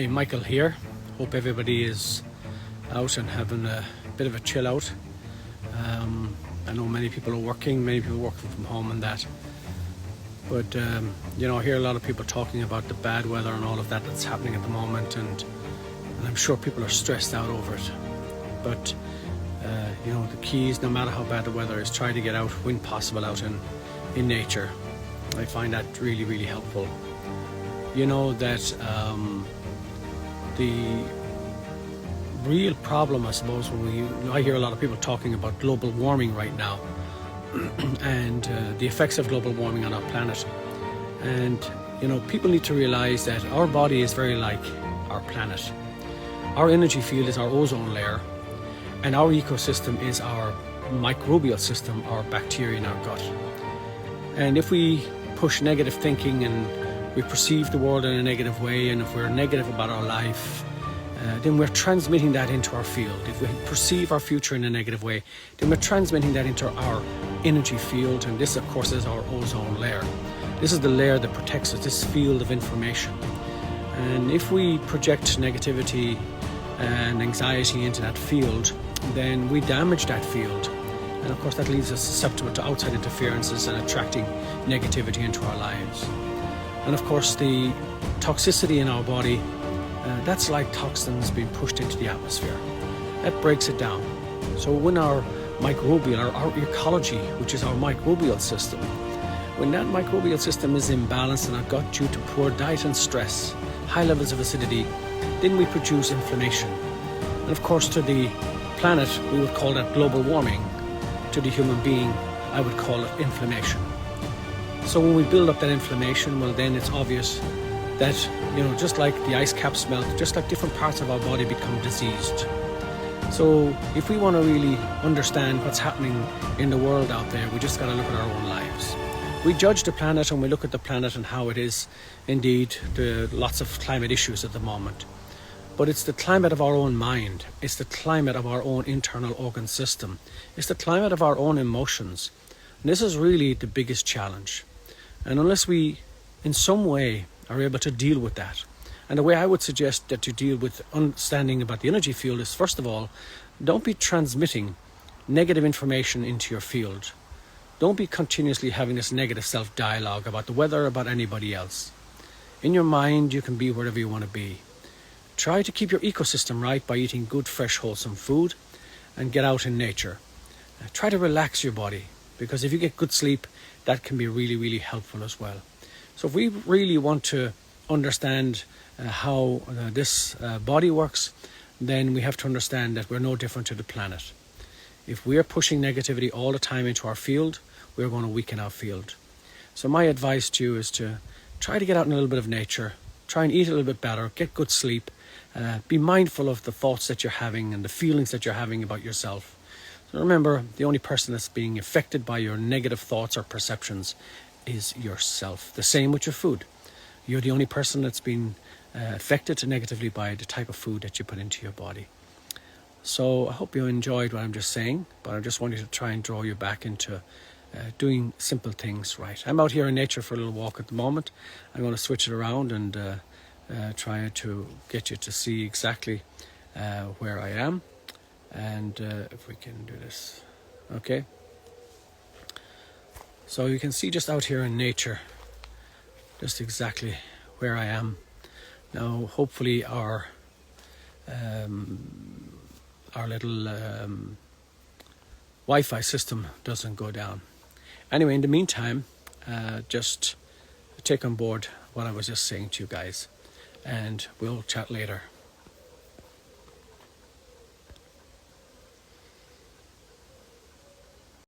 Hey, Michael here. Hope everybody is out and having a bit of a chill out. I know many people are working from home and that. But, I hear a lot of people talking about the bad weather and all of that that's happening at the moment, and I'm sure people are stressed out over it. But, the key is, no matter how bad the weather is, try to get out when possible out in nature. I find that really, really helpful. You know that the real problem, I suppose, I hear a lot of people talking about global warming right now and the effects of global warming on our planet. And, people need to realize that our body is very like our planet. Our energy field is our ozone layer, and our ecosystem is our microbial system, our bacteria in our gut. And if we push negative thinking and we perceive the world in a negative way, and if we're negative about our life, then we're transmitting that into our field. If we perceive our future in a negative way, then we're transmitting that into our energy field, and this, of course, is our ozone layer. This is the layer that protects us, this field of information. And if we project negativity and anxiety into that field, then we damage that field. And of course, that leaves us susceptible to outside interferences and attracting negativity into our lives. And of course, the toxicity in our body, that's like toxins being pushed into the atmosphere. That breaks it down. So when our ecology, which is our microbial system, when that microbial system is imbalanced in our gut due to poor diet and stress, high levels of acidity, then we produce inflammation. And of course, to the planet, we would call that global warming. To the human being, I would call it inflammation. So when we build up that inflammation, well, then it's obvious that, just like the ice caps melt, just like different parts of our body become diseased. So if we want to really understand what's happening in the world out there, we just got to look at our own lives. We judge the planet and we look at the planet and how it is. Indeed, there are lots of climate issues at the moment. But it's the climate of our own mind. It's the climate of our own internal organ system. It's the climate of our own emotions. And this is really the biggest challenge. And unless we, in some way, are able to deal with that, and the way I would suggest that you deal with understanding about the energy field is, first of all, don't be transmitting negative information into your field. Don't be continuously having this negative self-dialogue about the weather, about anybody else. In your mind, you can be wherever you want to be. Try to keep your ecosystem right by eating good, fresh, wholesome food and get out in nature. Try to relax your body, because if you get good sleep, that can be really, really helpful as well. So if we really want to understand how this body works, then we have to understand that we're no different to the planet. If we're pushing negativity all the time into our field, we're going to weaken our field. So my advice to you is to try to get out in a little bit of nature, try and eat a little bit better, get good sleep, be mindful of the thoughts that you're having and the feelings that you're having about yourself. So remember, the only person that's being affected by your negative thoughts or perceptions is yourself. The same with your food. You're the only person that's been affected negatively by the type of food that you put into your body. So I hope you enjoyed what I'm just saying, but I just wanted to try and draw you back into doing simple things right. I'm out here in nature for a little walk at the moment. I'm going to switch it around and try to get you to see exactly where I am. And if we can do this, okay. So you can see just out here in nature, just exactly where I am. Now, hopefully our little Wi-Fi system doesn't go down. Anyway, in the meantime, just take on board what I was just saying to you guys, and we'll chat later.